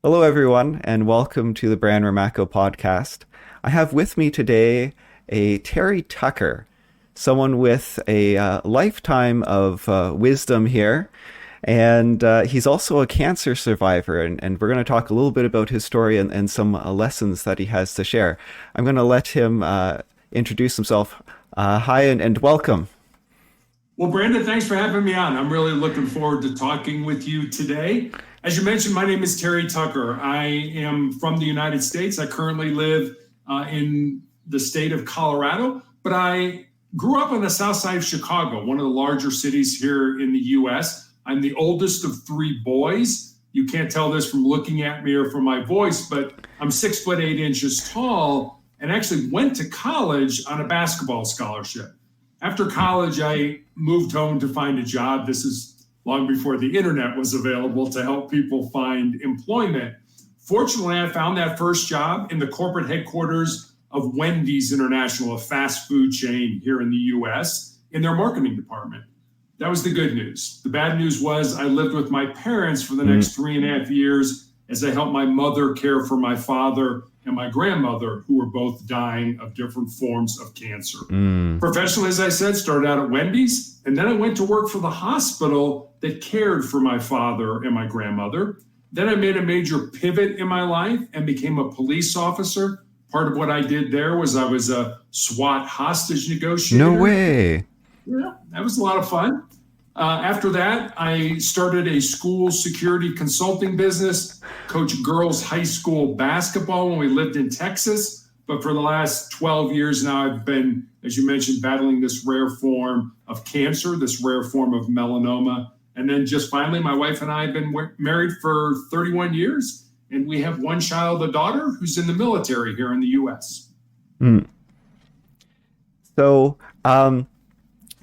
Hello, everyone, and welcome to the Brian Ramacco podcast. I have with me today a Terry Tucker, someone with a lifetime of wisdom here. And he's also a cancer survivor, and we're going to talk a little bit about his story and some lessons that he has to share. I'm going to let him introduce himself. Hi, and welcome. Well, Brandon, thanks for having me on. I'm really looking forward to talking with you today. As you mentioned, my name is Terry Tucker. I am from the United States. I currently live in the state of Colorado, but I grew up on the south side of Chicago, one of the larger cities here in the U.S. I'm the oldest of three boys. You can't tell this from looking at me or from my voice, but I'm 6'8" tall and actually went to college on a basketball scholarship. After college, I moved home to find a job. This is long before the internet was available to help people find employment. Fortunately, I found that first job in the corporate headquarters of Wendy's International, a fast food chain here in the US, in their marketing department. That was the good news. The bad news was I lived with my parents for the next 3.5 years as I helped my mother care for my father and my grandmother, who were both dying of different forms of cancer. Professionally, as I said, started out at Wendy's, and then I went to work for the hospital that cared for my father and my grandmother. Then I made a major pivot in my life and became a police officer. Part of what I did there was I was a SWAT hostage No negotiator. way. Yeah, that was a lot of fun. After that, I started a school security consulting business, coached girls' high school basketball when we lived in Texas. But for the last 12 years now, I've been, as you mentioned, battling this rare form of cancer, this rare form of melanoma. And then just finally, my wife and I have been married for 31 years, and we have one child, a daughter, who's in the military here in the U.S. Mm. So,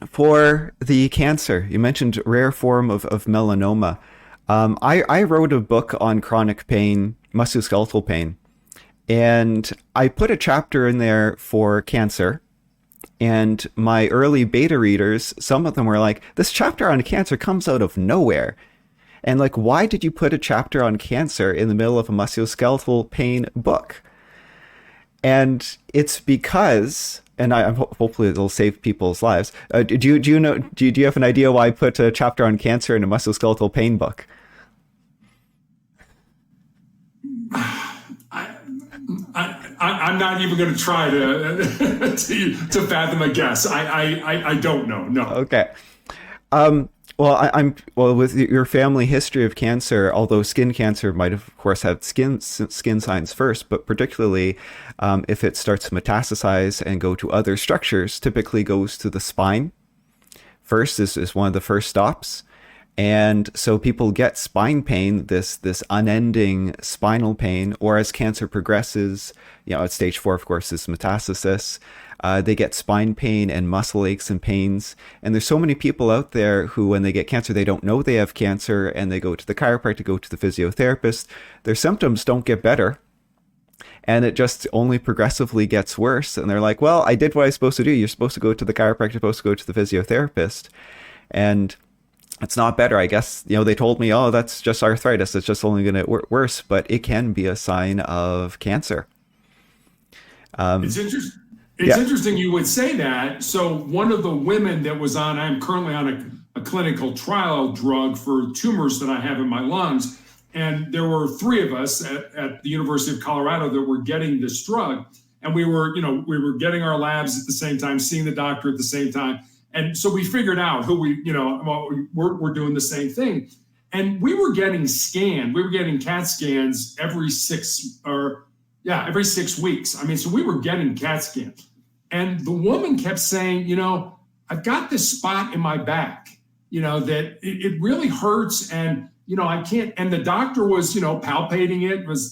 for the cancer, you mentioned rare form of melanoma. I wrote a book on chronic pain, musculoskeletal pain, and I put a chapter in there for cancer. And my early beta readers, some of them were like, this chapter on cancer comes out of nowhere. And like, why did you put a chapter on cancer in the middle of a musculoskeletal pain book? And it's because, and hopefully it'll save people's lives. Do you have an idea why I put a chapter on cancer in a musculoskeletal pain book? I'm not even going to try to fathom a guess. I don't know. No. Okay. Well, well with your family history of cancer. Although skin cancer might of course have skin signs first, but particularly if it starts to metastasize and go to other structures, typically goes to the spine first. Is one of the first stops. And so people get spine pain, this unending spinal pain, or as cancer progresses, at stage 4, of course, is metastasis. They get spine pain and muscle aches and pains. And there's so many people out there who, when they get cancer, they don't know they have cancer, and they go to the chiropractor, go to the physiotherapist. Their symptoms don't get better, and it just only progressively gets worse. And they're like, well, I did what I was supposed to do. You're supposed to go to the chiropractor, you're supposed to go to the physiotherapist. And it's not better. I guess, they told me, oh, that's just arthritis. It's just only going to get worse, but it can be a sign of cancer. It's interesting. It's Yeah. interesting you would say that. So one of the women that was on, I'm currently on a clinical trial drug for tumors that I have in my lungs. And there were three of us at the University of Colorado that were getting this drug. And we were getting our labs at the same time, seeing the doctor at the same time. And so we figured out who we're doing the same thing. And we were getting scanned. We were getting CAT scans every 6 weeks. I mean, so we were getting CAT scans. And the woman kept saying, I've got this spot in my back, that it really hurts. And, I can't, and the doctor was, palpating it, was,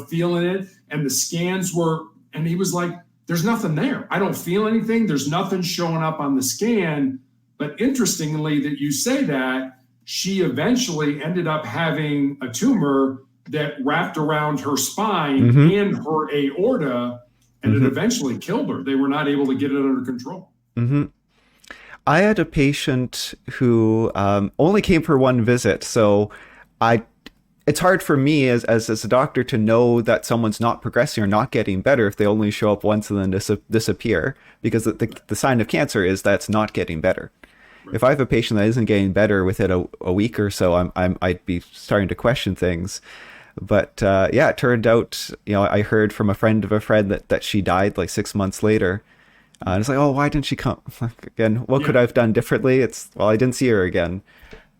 feeling it. And the scans were, and he was like, there's nothing there. I don't feel anything. There's nothing showing up on the scan. But interestingly that you say that, she eventually ended up having a tumor that wrapped around her spine and her aorta, and it eventually killed her. They were not able to get it under control. I had a patient who only came for one visit. So I it's hard for me as a doctor to know that someone's not progressing or not getting better if they only show up once and then disappear, because the sign of cancer is that it's not getting better. Right. If I have a patient that isn't getting better within a week or so, I'd be starting to question things. But yeah, it turned out, I heard from a friend of a friend that she died like 6 months later. And it's like, oh, why didn't she come again? What could I have done differently? Well, I didn't see her again.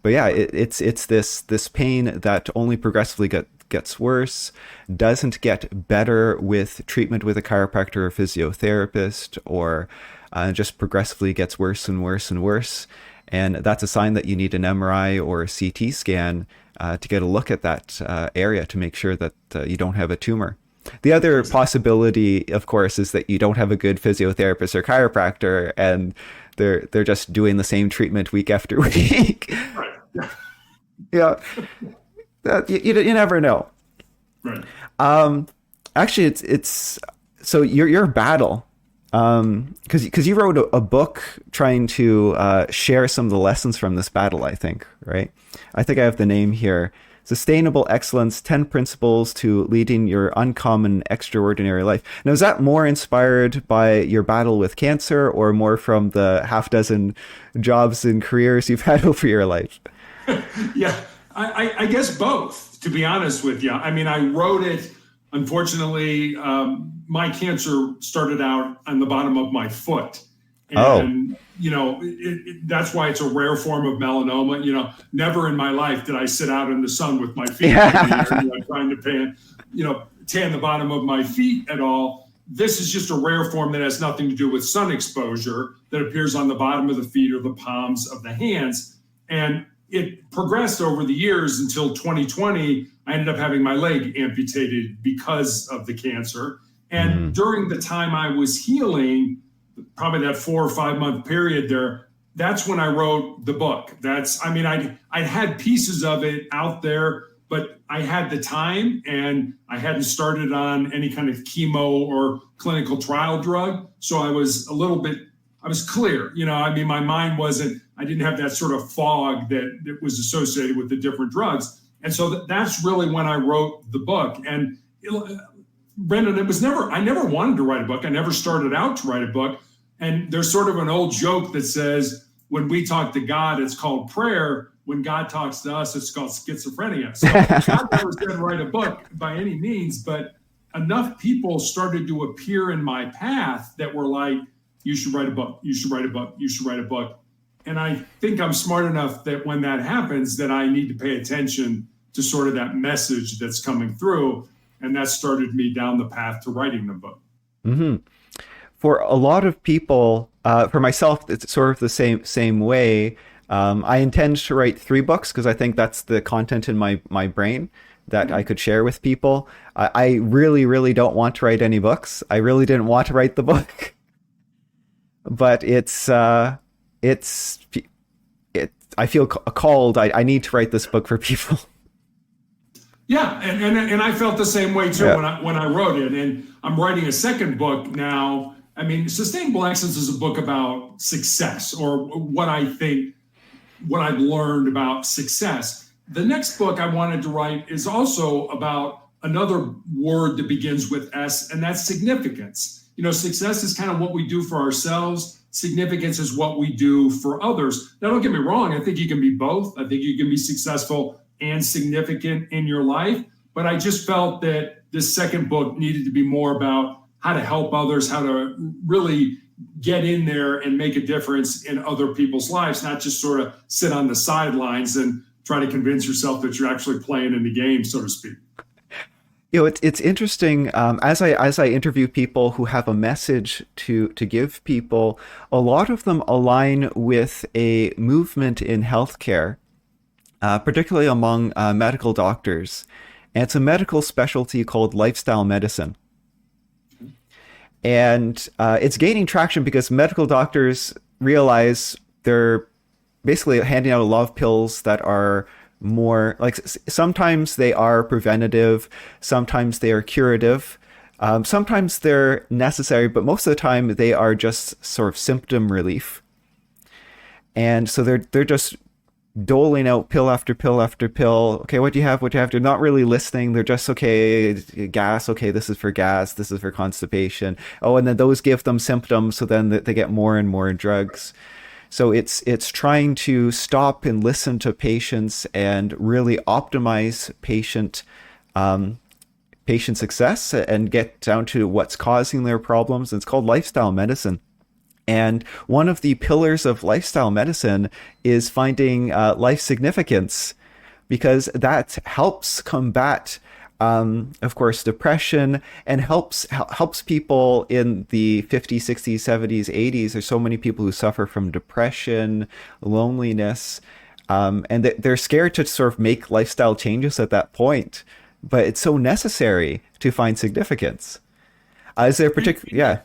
But yeah, it's this pain that only progressively gets worse, doesn't get better with treatment with a chiropractor or physiotherapist, or just progressively gets worse and worse and worse. And that's a sign that you need an MRI or a CT scan to get a look at that area to make sure that you don't have a tumor. The other possibility, of course, is that you don't have a good physiotherapist or chiropractor, and they're just doing the same treatment week after week. Right. Yeah, you never know. Right. Actually, it's so your battle, because you wrote a book trying to share some of the lessons from this battle. I think, right? I think I have the name here. Sustainable Excellence, 10 Principles to Leading Your Uncommon Extraordinary Life. Now, is that more inspired by your battle with cancer, or more from the half dozen jobs and careers you've had over your life? Yeah, I guess both, to be honest with you. I mean, I wrote it, unfortunately, my cancer started out on the bottom of my foot. And, that's why it's a rare form of melanoma. Never in my life did I sit out in the sun with my feet trying to tan the bottom of my feet at all. This is just a rare form that has nothing to do with sun exposure, that appears on the bottom of the feet or the palms of the hands. And it progressed over the years until 2020. I ended up having my leg amputated because of the cancer. And during the time I was healing, probably that 4 or 5 month period there, that's when I wrote the book. I'd had pieces of it out there, but I had the time and I hadn't started on any kind of chemo or clinical trial drug. So I was clear, my mind I didn't have that sort of fog that was associated with the different drugs. And so that's really when I wrote the book. And Brendan, I never wanted to write a book. I never started out to write a book. And there's sort of an old joke that says, when we talk to God, it's called prayer. When God talks to us, it's called schizophrenia. So God never said write a book by any means, but enough people started to appear in my path that were like, you should write a book, you should write a book, you should write a book. And I think I'm smart enough that when that happens, that I need to pay attention to sort of that message that's coming through. And that started me down the path to writing the book. Mm-hmm. For a lot of people, for myself, it's sort of the same way. I intend to write 3 books because I think that's the content in my brain that I could share with people. I really, really don't want to write any books. I really didn't want to write the book, but I feel called. I need to write this book for people. Yeah, and I felt the same way too when I wrote it, and I'm writing a second book now. I mean, Sustainable Excellence is a book about success, or what I've learned about success. The next book I wanted to write is also about another word that begins with S, and that's significance. Success is kind of what we do for ourselves. Significance is what we do for others. Now, don't get me wrong. I think you can be both. I think you can be successful and significant in your life. But I just felt that this second book needed to be more about how to help others, how to really get in there and make a difference in other people's lives, not just sort of sit on the sidelines and try to convince yourself that you're actually playing in the game, so to speak. It's interesting, as I interview people who have a message to give people, a lot of them align with a movement in healthcare, particularly among medical doctors. And it's a medical specialty called lifestyle medicine. And it's gaining traction because medical doctors realize they're basically handing out a lot of pills that are more like, sometimes they are preventative, sometimes they are curative, sometimes they're necessary, but most of the time they are just sort of symptom relief. And so they're just doling out pill after pill after pill. Okay, what do you have? What do you have? They're not really listening. They're just, okay, gas. Okay, this is for gas. This is for constipation. Oh, and then those give them symptoms. So then they get more and more drugs. So it's trying to stop and listen to patients and really optimize patient success and get down to what's causing their problems. It's called lifestyle medicine. And one of the pillars of lifestyle medicine is finding life significance, because that helps combat, of course, depression, and helps people in the 50s, 60s, 70s, 80s. There's so many people who suffer from depression, loneliness, and they're scared to sort of make lifestyle changes at that point. But it's so necessary to find significance. Is there a particular, yeah.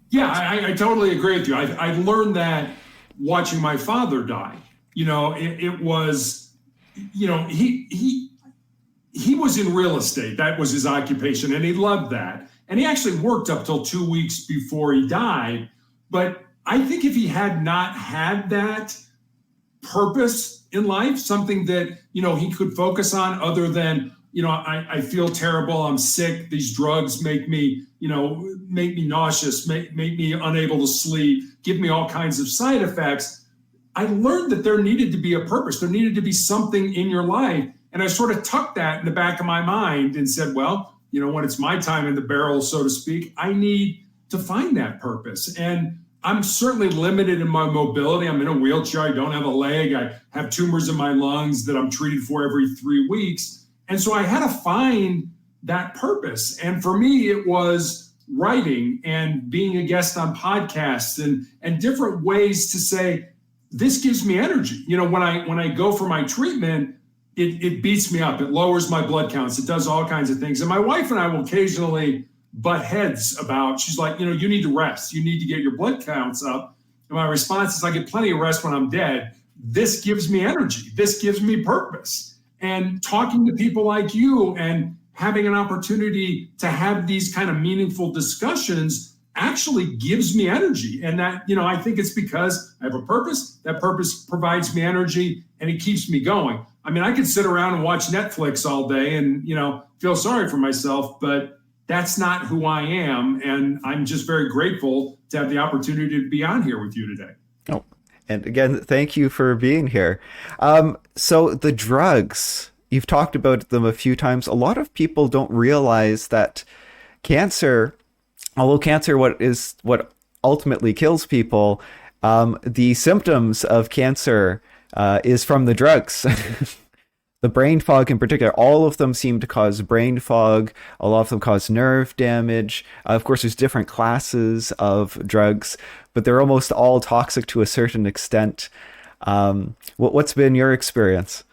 Yeah, I totally agree with you. I learned that watching my father die. It was, he was in real estate. That was his occupation, and he loved that. And he actually worked up till 2 weeks before he died. But I think if he had not had that purpose in life, something that, he could focus on other than, I feel terrible, I'm sick, these drugs make me nauseous, make me unable to sleep, give me all kinds of side effects. I learned that there needed to be a purpose. There needed to be something in your life. And I sort of tucked that in the back of my mind and said, well, when it's my time in the barrel, so to speak, I need to find that purpose. And I'm certainly limited in my mobility. I'm in a wheelchair. I don't have a leg. I have tumors in my lungs that I'm treated for every 3 weeks. And so I had to find that purpose. And for me, it was writing and being a guest on podcasts and different ways to say, this gives me energy. When I go for my treatment, it beats me up. It lowers my blood counts. It does all kinds of things. And my wife and I will occasionally butt heads about, she's like, you need to rest. You need to get your blood counts up. And my response is, I get plenty of rest when I'm dead. This gives me energy. This gives me purpose. And talking to people like you and having an opportunity to have these kind of meaningful discussions actually gives me energy. And that, I think it's because I have a purpose. That purpose provides me energy and it keeps me going. I mean, I could sit around and watch Netflix all day and, feel sorry for myself, but that's not who I am. And I'm just very grateful to have the opportunity to be on here with you today. Oh, and again, thank you for being here. So the drugs, you've talked about them a few times. A lot of people don't realize that cancer, although cancer what ultimately kills people, the symptoms of cancer is from the drugs. The brain fog in particular, all of them seem to cause brain fog. A lot of them cause nerve damage. Of course, there's different classes of drugs, but they're almost all toxic to a certain extent. What's been your experience?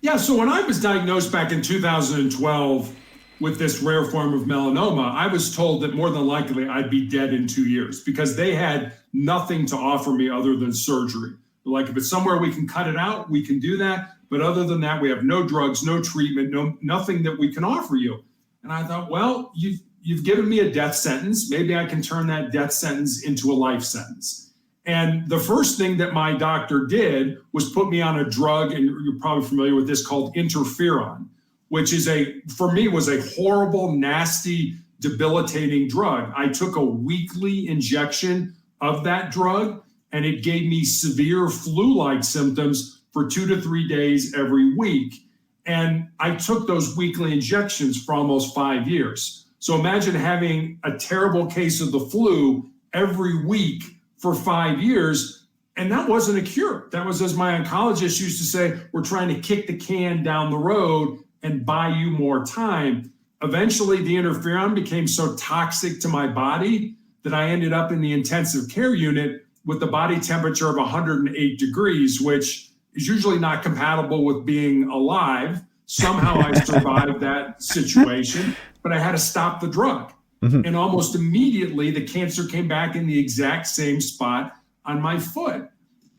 Yeah, so when I was diagnosed back in 2012 with this rare form of melanoma, I was told that more than likely I'd be dead in 2 years because they had nothing to offer me other than surgery. Like, if it's somewhere we can cut it out, we can do that. But other than that, we have no drugs, no treatment, nothing that we can offer you. And I thought, well, you've given me a death sentence. Maybe I can turn that death sentence into a life sentence. And the first thing that my doctor did was put me on a drug, and you're probably familiar with this, called interferon, which is for me was a horrible, nasty, debilitating drug. I took a weekly injection of that drug, and it gave me severe flu-like symptoms for 2 to 3 days every week. And I took those weekly injections for almost 5 years. So imagine having a terrible case of the flu every week for 5 years. And that wasn't a cure. That was, as my oncologist used to say, we're trying to kick the can down the road and buy you more time. Eventually, the interferon became so toxic to my body that I ended up in the intensive care unit with the body temperature of 108 degrees, which is usually not compatible with being alive. Somehow I survived that situation, but I had to stop the drug. Mm-hmm. And almost immediately, the cancer came back in the exact same spot on my foot.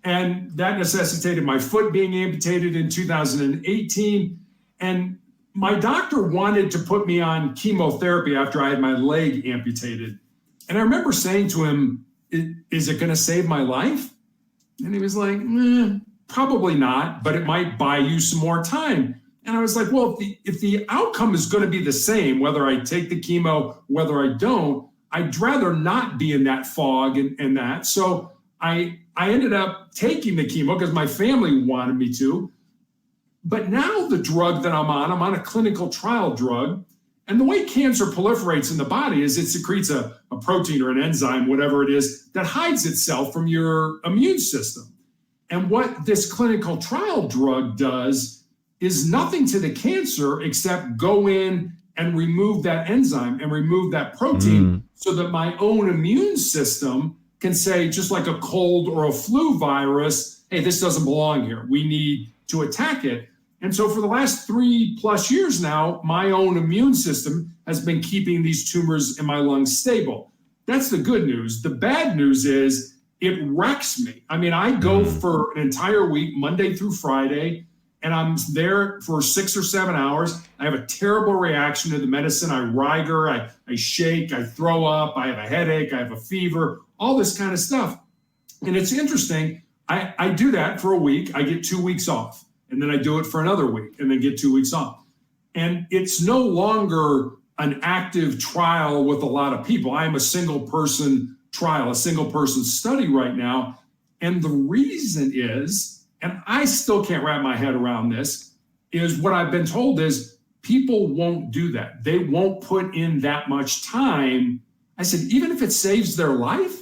And that necessitated my foot being amputated in 2018. And my doctor wanted to put me on chemotherapy after I had my leg amputated. And I remember saying to him, is it going to save my life? And he was like, probably not, but it might buy you some more time. And I was like, well, if the outcome is going to be the same, whether I take the chemo, whether I don't, I'd rather not be in that fog and that. So I ended up taking the chemo because my family wanted me to. But now the drug that I'm on a clinical trial drug. And the way cancer proliferates in the body is it secretes a protein or an enzyme, whatever it is, that hides itself from your immune system. And what this clinical trial drug does is nothing to the cancer except go in and remove that enzyme and remove that protein so that my own immune system can say, just like a cold or a flu virus, hey, this doesn't belong here. We need to attack it. And so for the last 3+ years now, my own immune system has been keeping these tumors in my lungs stable. That's the good news. The bad news is it wrecks me. I mean, I go for an entire week, Monday through Friday, and I'm there for 6 or 7 hours. I have a terrible reaction to the medicine. I rigor, I shake, I throw up, I have a headache, I have a fever, all this kind of stuff. And it's interesting. I do that for a week. I get 2 weeks off. And then I do it for another week and then get 2 weeks off. And it's no longer an active trial with a lot of people. I am a single person trial, a single person study right now. And the reason is, and I still can't wrap my head around this, is what I've been told is people won't do that. They won't put in that much time. I said, even if it saves their life?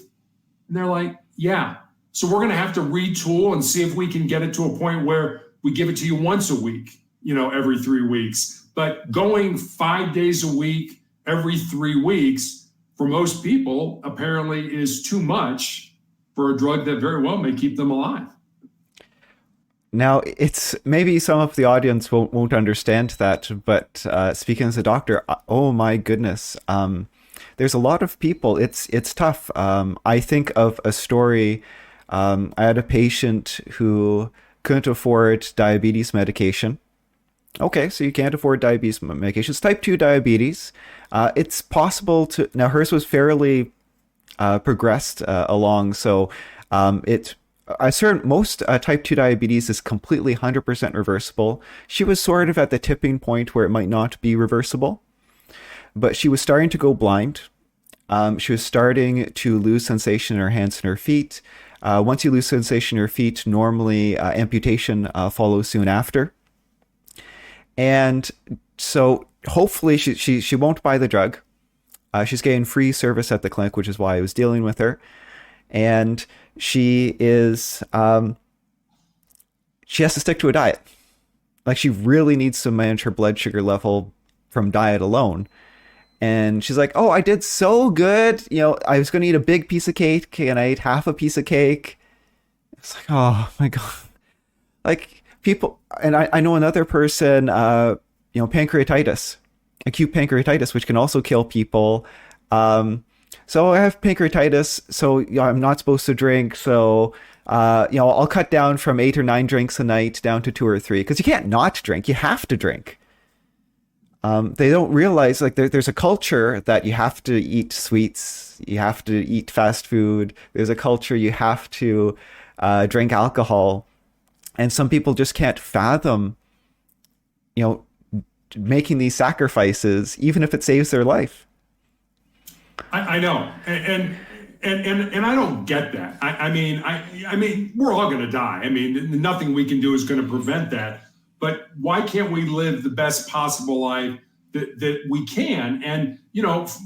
And they're like, yeah. So we're going to have to retool and see if we can get it to a point where we give it to you once a week, every 3 weeks. But going 5 days a week, every 3 weeks, for most people, apparently is too much for a drug that very well may keep them alive. Now, it's maybe some of the audience won't understand that, but speaking as a doctor, oh my goodness, there's a lot of people. It's tough. I think of a story. I had a patient who couldn't afford diabetes medication. Okay, so you can't afford diabetes medication. It's type 2 diabetes. It's possible to, now hers was fairly progressed along, so most type 2 diabetes is completely 100% reversible. She was sort of at the tipping point where it might not be reversible, but she was starting to go blind. She was starting to lose sensation in her hands and her feet. Once you lose sensation in your feet, normally amputation follows soon after. And so hopefully she won't buy the drug. She's getting free service at the clinic, which is why I was dealing with her. And she has to stick to a diet. Like, she really needs to manage her blood sugar level from diet alone. And she's like, oh, I did so good. I was going to eat a big piece of cake and I ate half a piece of cake. It's like, oh my God. Like, people, and I know another person, pancreatitis, acute pancreatitis, which can also kill people. So I have pancreatitis, so I'm not supposed to drink. So, I'll cut down from 8 or 9 drinks a night down to 2 or 3, because you can't not drink. You have to drink. They don't realize, like, there's a culture that you have to eat sweets, you have to eat fast food. There's a culture you have to drink alcohol. And some people just can't fathom, making these sacrifices, even if it saves their life. I know. And I don't get that. I mean, we're all going to die. I mean, nothing we can do is going to prevent that. But why can't we live the best possible life that we can? And,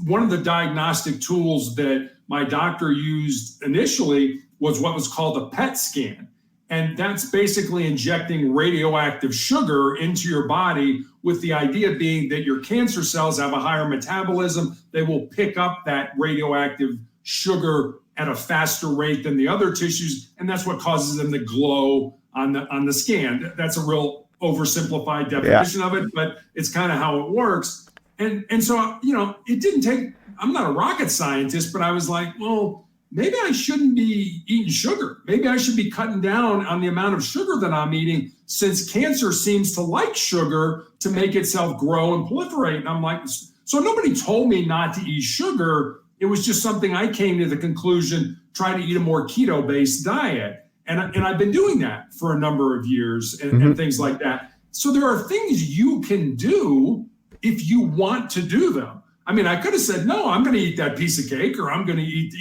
one of the diagnostic tools that my doctor used initially was what was called a PET scan. And that's basically injecting radioactive sugar into your body, with the idea being that your cancer cells have a higher metabolism. They will pick up that radioactive sugar at a faster rate than the other tissues. And that's what causes them to glow on the scan. That's a real oversimplified definition of it, but it's kind of how it works. And so, it didn't take, I'm not a rocket scientist, but I was like, well, maybe I shouldn't be eating sugar. Maybe I should be cutting down on the amount of sugar that I'm eating, since cancer seems to like sugar to make itself grow and proliferate. And I'm like, so nobody told me not to eat sugar. It was just something I came to the conclusion, try to eat a more keto-based diet. And I've been doing that for a number of years and things like that. So there are things you can do if you want to do them. I mean, I could have said, no, I'm going to eat that piece of cake, or I'm going to eat,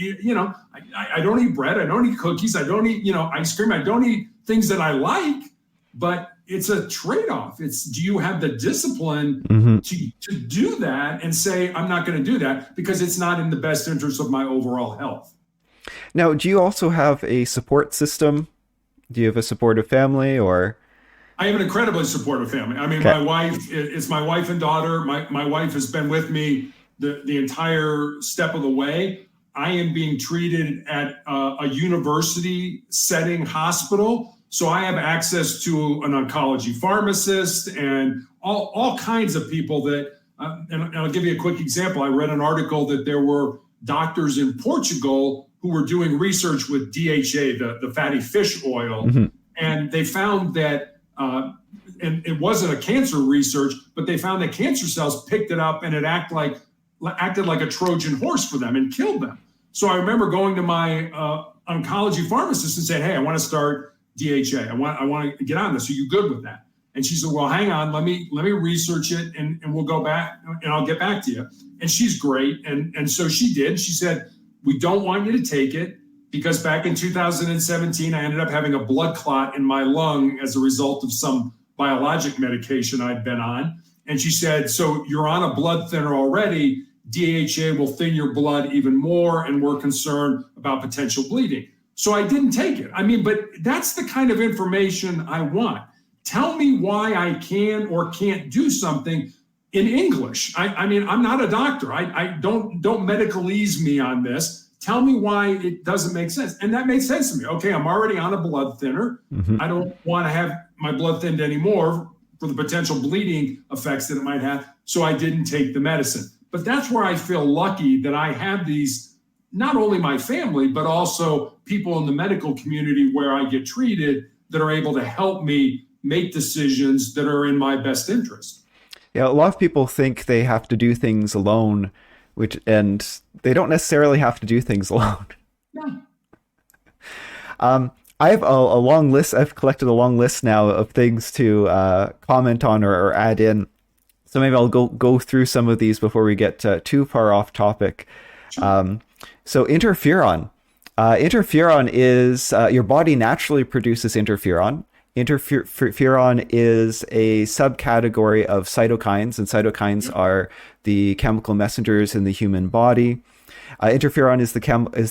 I don't eat bread. I don't eat cookies. I don't eat, ice cream. I don't eat things that I like, but it's a trade-off. Do you have the discipline to do that and say, I'm not going to do that because it's not in the best interest of my overall health? Now, do you also have a support system? Do you have a supportive family, or? I have an incredibly supportive family. I mean, Okay. my wife, it's my wife and daughter. My wife has been with me the entire step of the way. I am being treated at a university setting hospital. So I have access to an oncology pharmacist and all kinds of people that, and I'll give you a quick example. I read an article that there were doctors in Portugal who were doing research with DHA, the fatty fish oil, and they found that, and it wasn't a cancer research, but they found that cancer cells picked it up and it acted like a Trojan horse for them and killed them. So I remember going to my oncology pharmacist and saying, hey, I want to start DHA. I want to get on this. Are you good with that? And she said, well, hang on, let me research it and we'll go back and I'll get back to you. And she's great. And so she did. She said, we don't want you to take it because back in 2017, I ended up having a blood clot in my lung as a result of some biologic medication I'd been on. And she said, so you're on a blood thinner already. DHA will thin your blood even more, and we're concerned about potential bleeding. So I didn't take it. I mean, but that's the kind of information I want. Tell me why I can or can't do something in English. I mean, I'm not a doctor. I don't medicalese me on this. Tell me why it doesn't make sense. And that made sense to me. Okay, I'm already on a blood thinner. I don't want to have my blood thinned anymore for the potential bleeding effects that it might have. So I didn't take the medicine. But that's where I feel lucky that I have these, not only my family, but also people in the medical community where I get treated that are able to help me make decisions that are in my best interest. Yeah, a lot of people think they have to do things alone, and they don't necessarily have to do things alone. Yeah. I have a long list. I've collected a long list now of things to comment on or add in. So maybe I'll go through some of these before we get too far off topic. So interferon. Interferon is, your body naturally produces interferon. Interferon is a subcategory of cytokines, and cytokines are the chemical messengers in the human body. Interferon is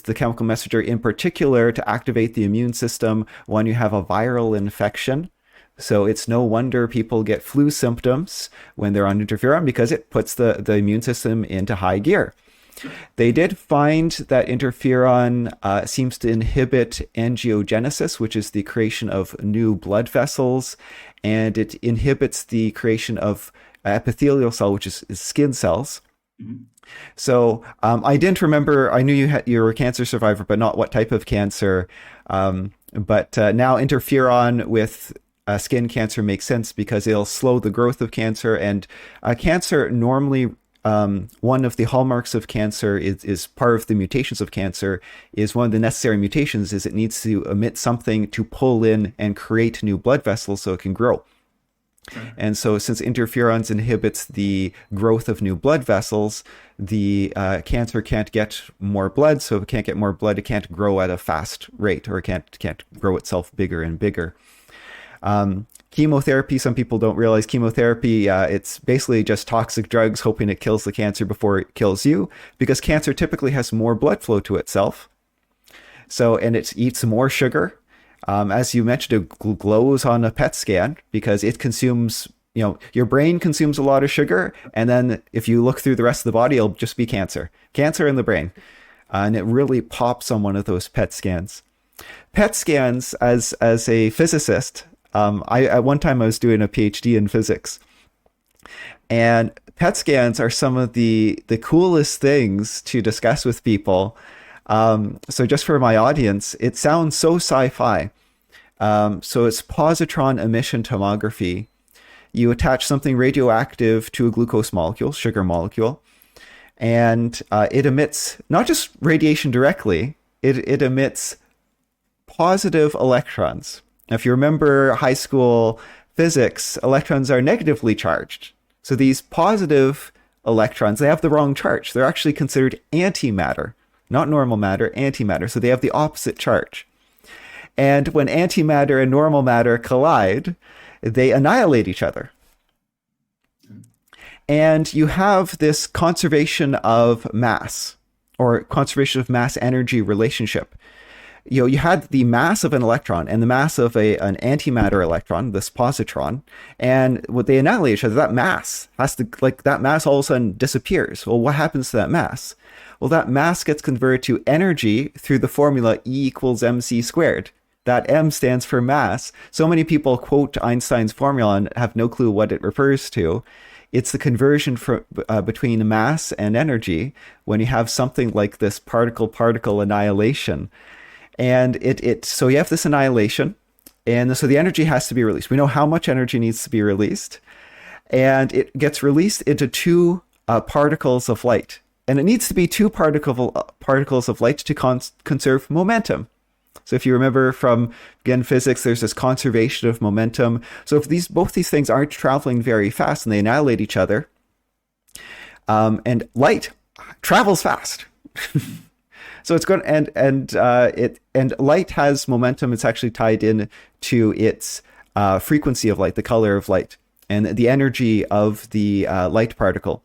the chemical messenger in particular to activate the immune system when you have a viral infection. So it's no wonder people get flu symptoms when they're on interferon, because it puts the immune system into high gear. They did find that interferon seems to inhibit angiogenesis, which is the creation of new blood vessels, and it inhibits the creation of epithelial cell, which is skin cells. So I didn't remember, I knew you were a cancer survivor, but not what type of cancer. But now interferon with skin cancer makes sense because it'll slow the growth of cancer. And cancer normally, one of the hallmarks of cancer is part of the mutations of cancer is one of the necessary mutations is it needs to emit something to pull in and create new blood vessels so it can grow. And so since interferons inhibits the growth of new blood vessels, the cancer can't get more blood. So if it can't get more blood, it can't grow at a fast rate, or it can't grow itself bigger and bigger. Chemotherapy, some people don't realize chemotherapy, it's basically just toxic drugs hoping it kills the cancer before it kills you, because cancer typically has more blood flow to itself. So, and it eats more sugar. As you mentioned, it glows on a PET scan because it consumes, your brain consumes a lot of sugar. And then if you look through the rest of the body, it'll just be cancer in the brain. And it really pops on one of those PET scans. PET scans, as a physicist, at one time I was doing a PhD in physics, and PET scans are some of the coolest things to discuss with people. So just for my audience, it sounds so sci-fi. So it's positron emission tomography. You attach something radioactive to a glucose molecule, sugar molecule, and it emits not just radiation directly, it emits positive electrons. Now, if you remember high school physics, electrons are negatively charged. So these positive electrons, they have the wrong charge. They're actually considered antimatter, not normal matter, antimatter. So they have the opposite charge. And when antimatter and normal matter collide, they annihilate each other. And you have this conservation of mass, or conservation of mass energy relationship. You had the mass of an electron and the mass of an antimatter electron, this positron, and what they annihilate each other, that mass that mass all of a sudden disappears. Well, what happens to that mass? Well, that mass gets converted to energy through the formula E equals mc squared. That M stands for mass. So many people quote Einstein's formula and have no clue what it refers to. It's the conversion between mass and energy when you have something like this particle-particle annihilation. And so you have this annihilation, and so the energy has to be released. We know how much energy needs to be released, and it gets released into two particles of light. And it needs to be two particles of light to conserve momentum. So if you remember from, again, physics, there's this conservation of momentum. So if both these things aren't traveling very fast and they annihilate each other, and light travels fast. So it's going, and light has momentum. It's actually tied in to its frequency of light, the color of light, and the energy of the light particle.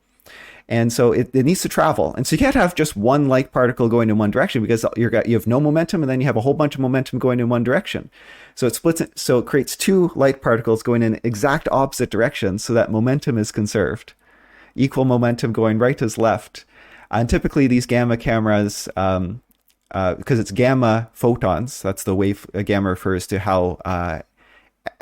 And so it needs to travel. And so you can't have just one light particle going in one direction, because you have no momentum, and then you have a whole bunch of momentum going in one direction. So it splits it, so it creates two light particles going in exact opposite directions, so that momentum is conserved. Equal momentum going right as left. And typically these gamma cameras, because it's gamma photons, that's the wave gamma refers to how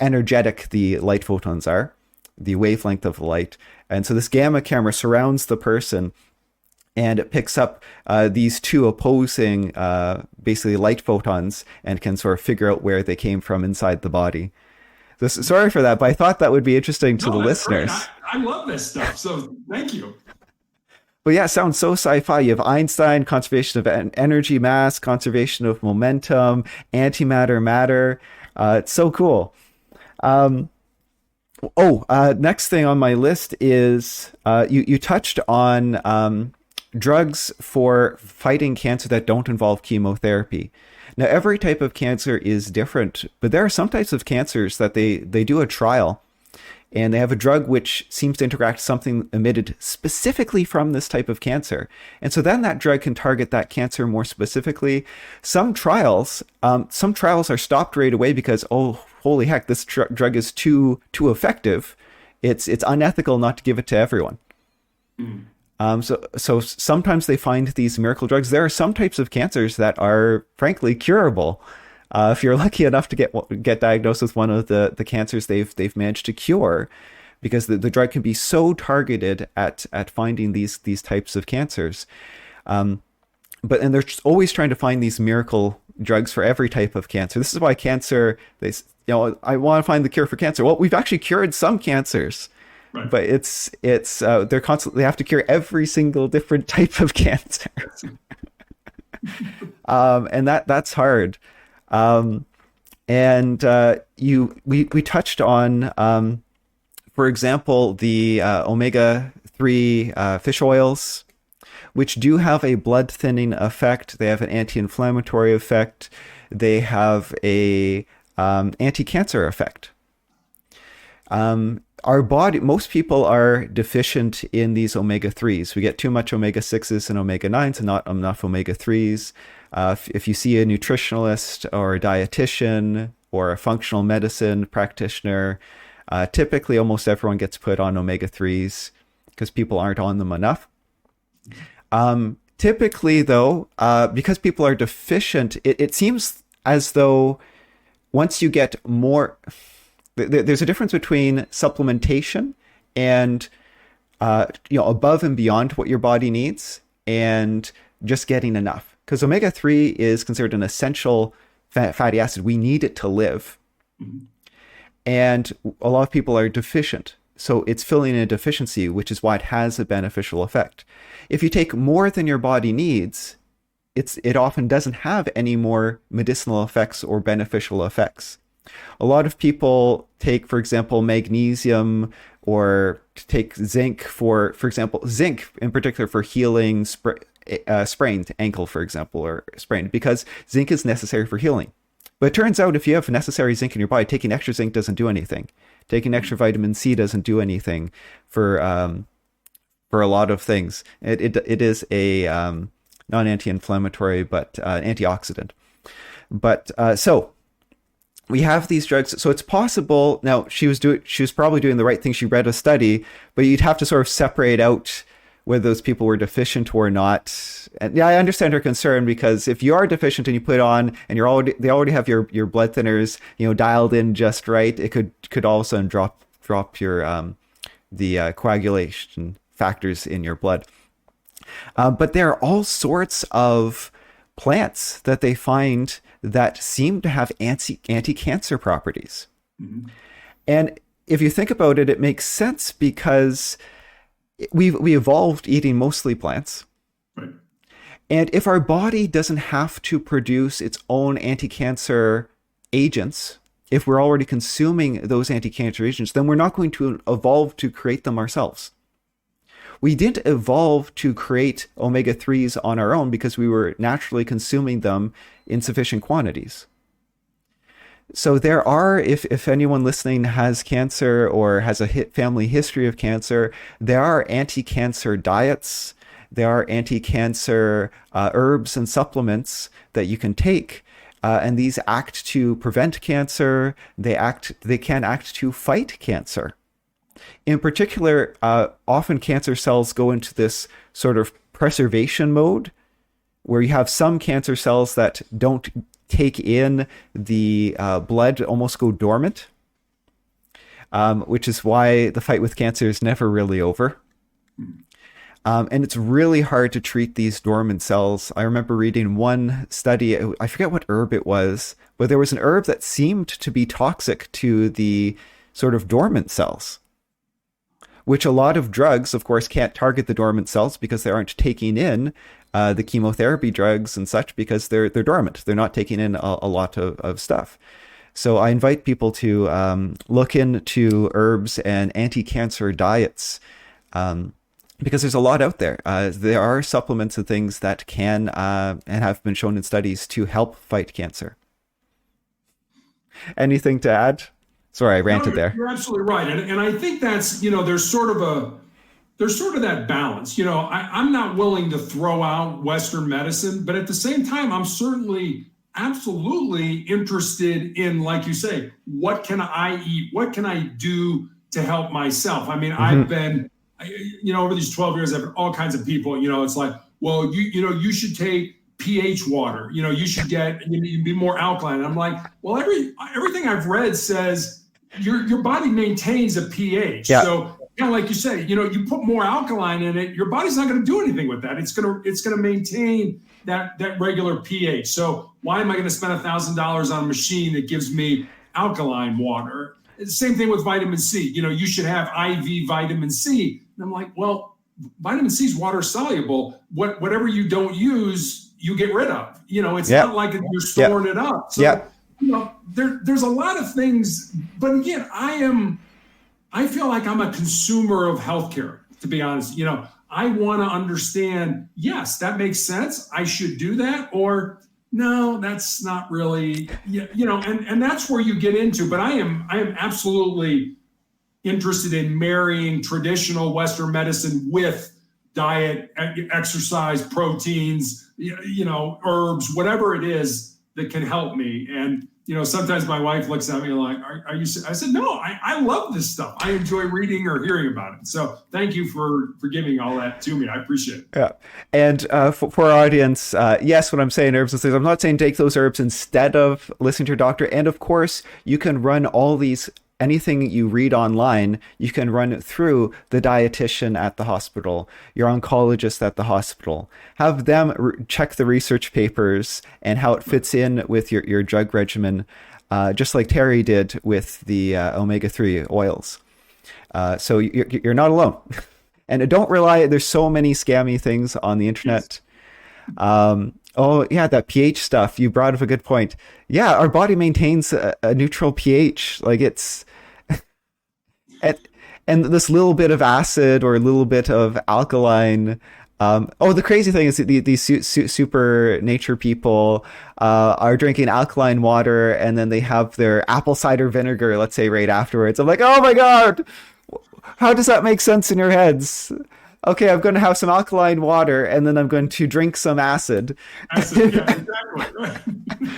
energetic the light photons are, the wavelength of the light. And so this gamma camera surrounds the person, and it picks up these two opposing, basically light photons, and can sort of figure out where they came from inside the body. So, sorry for that, but I thought that would be interesting to the listeners. I love this stuff, so thank you. But yeah, it sounds so sci-fi. You have Einstein, conservation of energy, mass, conservation of momentum, antimatter, matter. It's so cool. Next thing on my list is you touched on drugs for fighting cancer that don't involve chemotherapy. Now, every type of cancer is different, but there are some types of cancers that they do a trial, and they have a drug which seems to interact something emitted specifically from this type of cancer. And so then that drug can target that cancer more specifically. Some trials are stopped right away because, oh, holy heck, this drug is too effective. It's unethical not to give it to everyone. So sometimes they find these miracle drugs. There are some types of cancers that are frankly curable. If you're lucky enough to get diagnosed with one of the cancers they've managed to cure, because the drug can be so targeted at finding these types of cancers. And they're always trying to find these miracle drugs for every type of cancer. This is why cancer, I want to find the cure for cancer. Well, we've actually cured some cancers, right. But they have to cure every single different type of cancer. And that's hard. We touched on, for example, the omega-3 fish oils, which do have a blood thinning effect. They have an anti-inflammatory effect. They have a anti-cancer effect. Our body, most people are deficient in these omega-3s. We get too much omega-6s and omega-9s and not enough omega-3s. If you see a nutritionalist or a dietitian or a functional medicine practitioner, typically almost everyone gets put on omega-3s because people aren't on them enough. Typically, though, because people are deficient, it seems as though once you get more, there's a difference between supplementation and above and beyond what your body needs and just getting enough. Because omega-3 is considered an essential fatty acid. We need it to live. Mm-hmm. And a lot of people are deficient. So it's filling in a deficiency, which is why it has a beneficial effect. If you take more than your body needs, it often doesn't have any more medicinal effects or beneficial effects. A lot of people take, for example, magnesium or take zinc for example, zinc in particular for healing sprained ankle, for example, or sprained, because zinc is necessary for healing. But it turns out if you have necessary zinc in your body, taking extra zinc doesn't do anything. Taking extra vitamin C doesn't do anything for a lot of things. It is a not anti-inflammatory, but antioxidant. But so we have these drugs. So it's possible. Now she was probably doing the right thing. She read a study, but you'd have to sort of separate out whether those people were deficient or not. And yeah, I understand her concern, because if you are deficient and you put on and they already have your blood thinners, dialed in just right, it could all of a sudden drop your the coagulation factors in your blood. But there are all sorts of plants that they find that seem to have anti-cancer properties. Mm-hmm. And if you think about it, it makes sense, because we evolved eating mostly plants. Right. And if our body doesn't have to produce its own anti-cancer agents, if we're already consuming those anti-cancer agents, then we're not going to evolve to create them ourselves. We didn't evolve to create omega-3s on our own because we were naturally consuming them in sufficient quantities. So there are, if anyone listening has cancer or has a family history of cancer, there are anti-cancer diets, there are anti-cancer herbs and supplements that you can take. And these act to prevent cancer. They can act to fight cancer. In particular, often cancer cells go into this sort of preservation mode, where you have some cancer cells that don't take in the blood, almost go dormant, which is why the fight with cancer is never really over. And it's really hard to treat these dormant cells. I remember reading one study, I forget what herb it was, but there was an herb that seemed to be toxic to the sort of dormant cells, which a lot of drugs, of course, can't target the dormant cells because they aren't taking in the chemotherapy drugs and such, because they're dormant. They're not taking in a lot of stuff. So I invite people to look into herbs and anti-cancer diets, because there's a lot out there. There are supplements and things that can and have been shown in studies to help fight cancer. Anything to add? Sorry, I ranted there. You're absolutely right. And I think that's, there's sort of that balance. I'm not willing to throw out Western medicine, but at the same time, I'm certainly absolutely interested in, like you say, what can I eat? What can I do to help myself? I mean, I've been, over these 12 years, I've had all kinds of people, it's like, well, you should take pH water, you should be more alkaline. And I'm like, well, everything I've read says your body maintains a pH. Yeah. So like you say, you put more alkaline in it, your body's not going to do anything with that. It's going to maintain that regular pH. So why am I going to spend $1,000 on a machine that gives me alkaline water? It's the same thing with vitamin C. You should have IV vitamin C. And I'm like, well, vitamin C is water soluble. Whatever you don't use, you get rid of. It's not like you're storing it up. So, there's a lot of things. But again, I feel like I'm a consumer of healthcare, to be honest. I want to understand, yes, that makes sense. I should do that. Or no, that's not really, and that's where you get into. But I am absolutely interested in marrying traditional Western medicine with diet, exercise, proteins, herbs, whatever it is that can help me. And, sometimes my wife looks at me like, are you, I said, no, I love this stuff. I enjoy reading or hearing about it. So thank you for giving all that to me. I appreciate it. Yeah. And for our audience, yes, when I'm saying herbs and things, I'm not saying take those herbs instead of listening to your doctor. And of course, you can run all these, anything you read online, you can run through the dietitian at the hospital, your oncologist at the hospital. Have them check the research papers and how it fits in with your drug regimen, just like Terry did with the omega-3 oils. So you're not alone. And don't rely, there's so many scammy things on the internet. Oh, yeah, that pH stuff. You brought up a good point. Yeah, our body maintains a neutral pH. Like and, and this little bit of acid or a little bit of alkaline. Oh, the crazy thing is that these super nature people are drinking alkaline water and then they have their apple cider vinegar, let's say, right afterwards. I'm like, oh my God, how does that make sense in your heads? Okay, I'm going to have some alkaline water and then I'm going to drink some acid. Acid, yeah, exactly.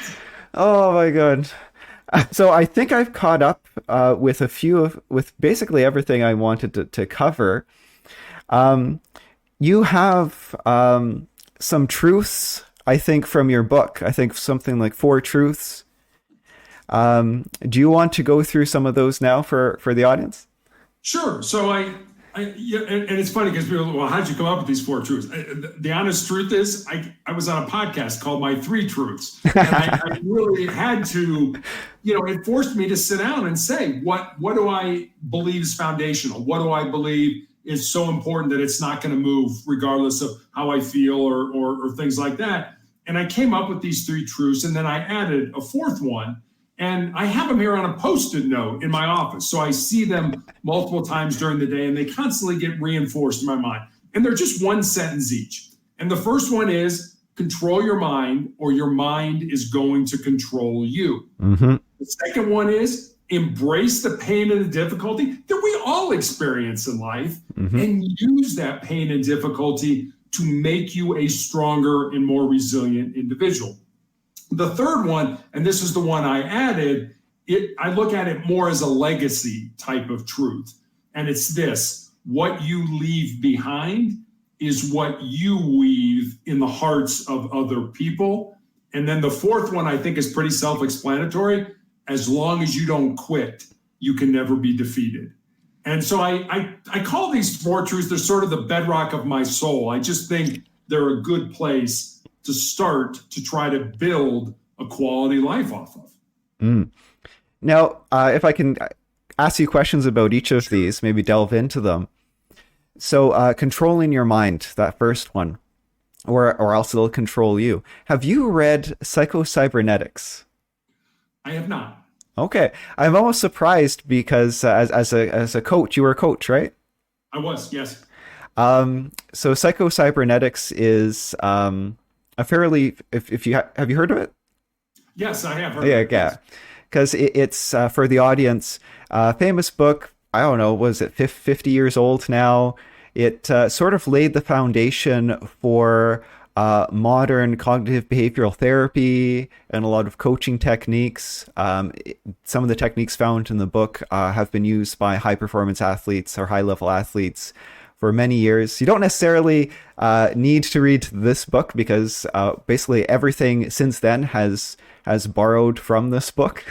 Oh my God. So I think I've caught up with basically everything I wanted to cover. Um, you have some truths, I think, from your book. I think something like four truths. Do you want to go through some of those now for the audience? Sure. So yeah, and it's funny because people, well, how'd you come up with these four truths? The honest truth is, I was on a podcast called My Three Truths, and I really had to, it forced me to sit down and say, what do I believe is foundational? What do I believe is so important that it's not going to move regardless of how I feel or things like that? And I came up with these three truths, and then I added a fourth one. And I have them here on a Post-it note in my office. So I see them multiple times during the day and they constantly get reinforced in my mind. And they're just one sentence each. And the first one is control your mind or your mind is going to control you. Mm-hmm. The second one is embrace the pain and the difficulty that we all experience in life and use that pain and difficulty to make you a stronger and more resilient individual. The third one, and this is the one I added, I look at it more as a legacy type of truth. And it's this: what you leave behind is what you weave in the hearts of other people. And then the fourth one I think is pretty self-explanatory. As long as you don't quit, you can never be defeated. And so I call these four truths, they're sort of the bedrock of my soul. I just think they're a good place to start to try to build a quality life off of. Mm. Now, if I can ask you questions about each of these, maybe delve into them. So, controlling your mind, that first one, or else it'll control you. Have you read Psycho-Cybernetics? I have not. Okay, I'm almost surprised because as a coach, you were a coach, right? I was, yes. So Psycho-Cybernetics is a fairly, if you have you heard of it? Yes, I have heard Yeah, of it. yeah, Yes. because it's for the audience. Famous book. I don't know. Was it 50 years old now? It sort of laid the foundation for modern cognitive behavioral therapy and a lot of coaching techniques. Some of the techniques found in the book have been used by high performance athletes or high level athletes for many years. You don't necessarily need to read this book because basically everything since then has borrowed from this book.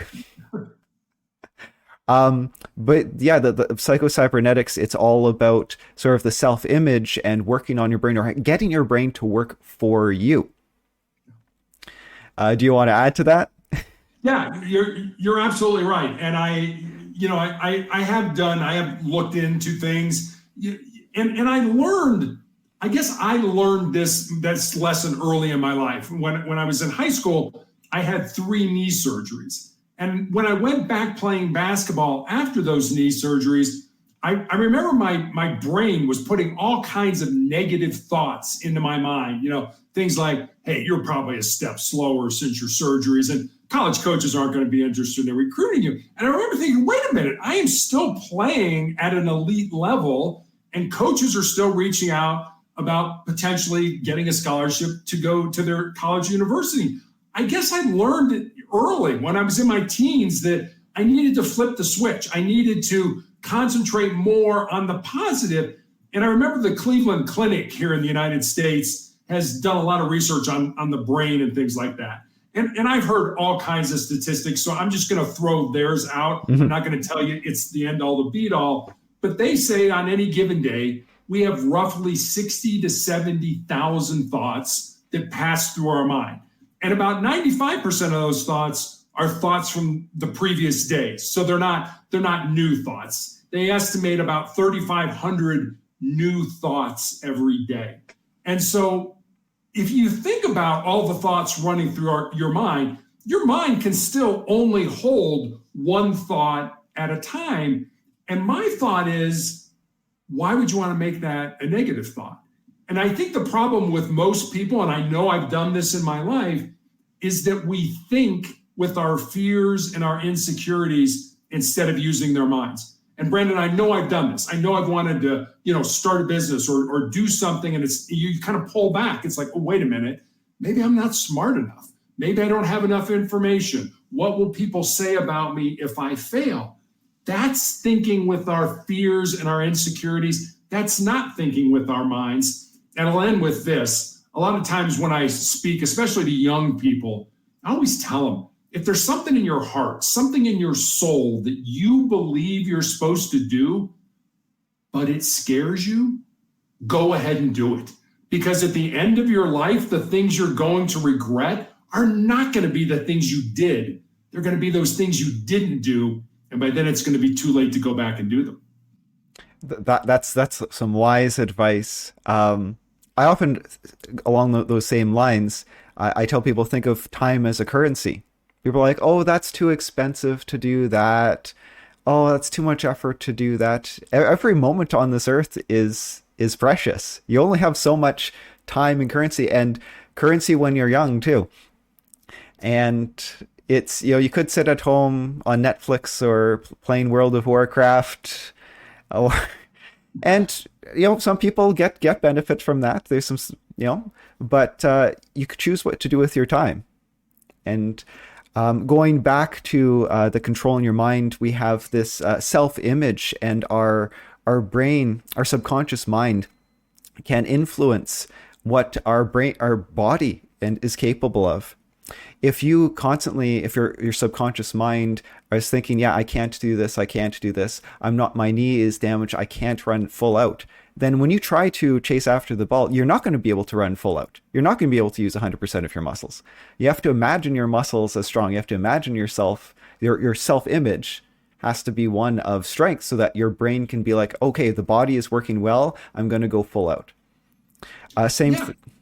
But yeah, the Psycho-Cybernetics, it's all about sort of the self-image and working on your brain or getting your brain to work for you. Do you want to add to that? Yeah, you're absolutely right. And I have looked into things, and I guess I learned this lesson early in my life. When I was in high school, I had 3 knee surgeries. And when I went back playing basketball after those knee surgeries, I remember my brain was putting all kinds of negative thoughts into my mind. Things like, hey, you're probably a step slower since your surgeries, and college coaches aren't going to be interested in recruiting you. And I remember thinking, wait a minute, I am still playing at an elite level, and coaches are still reaching out about potentially getting a scholarship to go to their college university. I guess I learned it early when I was in my teens that I needed to flip the switch. I needed to concentrate more on the positive. And I remember the Cleveland Clinic here in the United States has done a lot of research on the brain and things like that. And I've heard all kinds of statistics, so I'm just going to throw theirs out. I'm not going to tell you it's the end all, the beat all. But they say on any given day, we have roughly 60 to 70,000 thoughts that pass through our mind. And about 95% of those thoughts are thoughts from the previous day. So they're not new thoughts. They estimate about 3,500 new thoughts every day. And so if you think about all the thoughts running through your mind can still only hold one thought at a time. And my thought is, why would you want to make that a negative thought? And I think the problem with most people, and I know I've done this in my life, is that we think with our fears and our insecurities instead of using their minds. And Brandon, I know I've done this. I know I've wanted to, start a business or do something, and you kind of pull back. It's like, oh, wait a minute, maybe I'm not smart enough. Maybe I don't have enough information. What will people say about me if I fail? That's thinking with our fears and our insecurities. That's not thinking with our minds. And I'll end with this. A lot of times when I speak, especially to young people, I always tell them, if there's something in your heart, something in your soul that you believe you're supposed to do, but it scares you, go ahead and do it. Because at the end of your life, the things you're going to regret are not going to be the things you did. They're going to be those things you didn't do. And by then it's going to be too late to go back and do them. That's some wise advice. I often, along those same lines, I tell people, think of time as a currency. People are like, oh, that's too expensive to do that. Oh, that's too much effort to do that. Every moment on this earth is precious. You only have so much time and currency when you're young too. And it's, you could sit at home on Netflix or playing World of Warcraft. And some people get benefit from that. There's some, but you could choose what to do with your time. And going back to the control in your mind, we have this self-image, and our brain, our subconscious mind, can influence what our body is capable of. If your subconscious mind is thinking, yeah, I can't do this, my knee is damaged, I can't run full out, then when you try to chase after the ball, you're not going to be able to run full out. You're not going to be able to use 100% of your muscles. You have to imagine your muscles as strong. You have to imagine yourself, your self-image has to be one of strength, so that your brain can be like, okay, the body is working well, I'm going to go full out.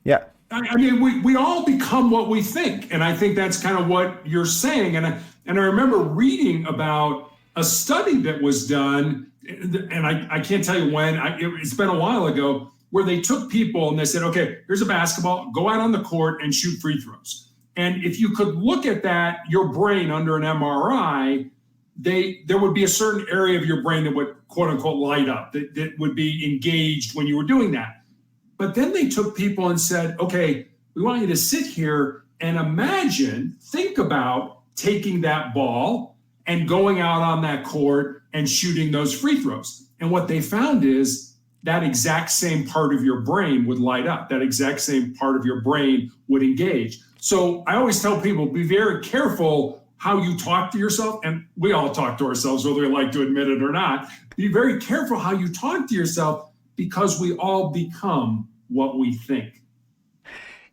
Yeah. I mean, we all become what we think. And I think that's kind of what you're saying. And I remember reading about a study that was done, and I can't tell you when, it's been a while ago, where they took people and they said, okay, here's a basketball, go out on the court and shoot free throws. And if you could look at that, your brain under an MRI, there would be a certain area of your brain that would, quote unquote, light up, that would be engaged when you were doing that. But then they took people and said, okay, we want you to sit here and think about taking that ball and going out on that court and shooting those free throws. And what they found is that exact same part of your brain would light up. That exact same part of your brain would engage. So I always tell people, be very careful how you talk to yourself. And we all talk to ourselves, whether we like to admit it or not. Be very careful how you talk to yourself, because we all become what we think.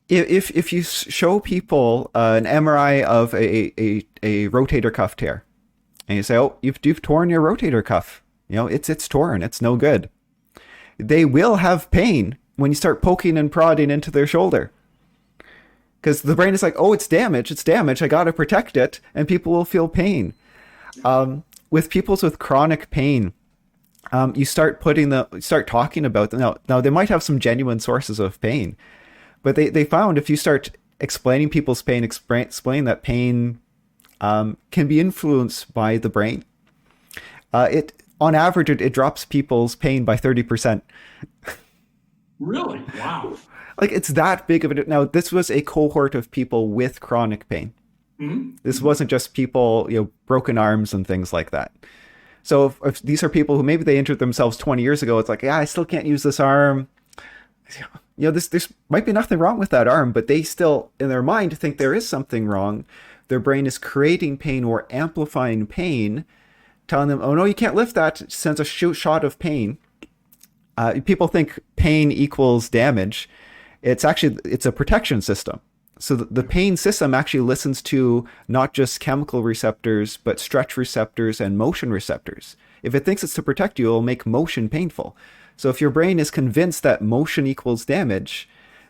If you show people an MRI of a rotator cuff tear, and you say, oh, you've torn your rotator cuff, it's torn, it's no good, they will have pain when you start poking and prodding into their shoulder, because the brain is like, oh, it's damaged, I got to protect it, and people will feel pain. With people with chronic pain, you start talking about them. Now they might have some genuine sources of pain, but they found if you start explaining people's pain, explain that pain can be influenced by the brain. On average, it drops people's pain by 30%. Really? Wow. Like, it's that big of it. Now, this was a cohort of people with chronic pain. Mm-hmm. This wasn't just people, broken arms and things like that. So if these are people who maybe they injured themselves 20 years ago, it's like, yeah, I still can't use this arm. This might be nothing wrong with that arm, but they still, in their mind, think there is something wrong. Their brain is creating pain or amplifying pain, telling them, oh, no, you can't lift that. It sends a shot of pain. People think pain equals damage. It's a protection system. So the pain system actually listens to not just chemical receptors, but stretch receptors and motion receptors. If it thinks it's to protect you, it'll make motion painful. So if your brain is convinced that motion equals damage,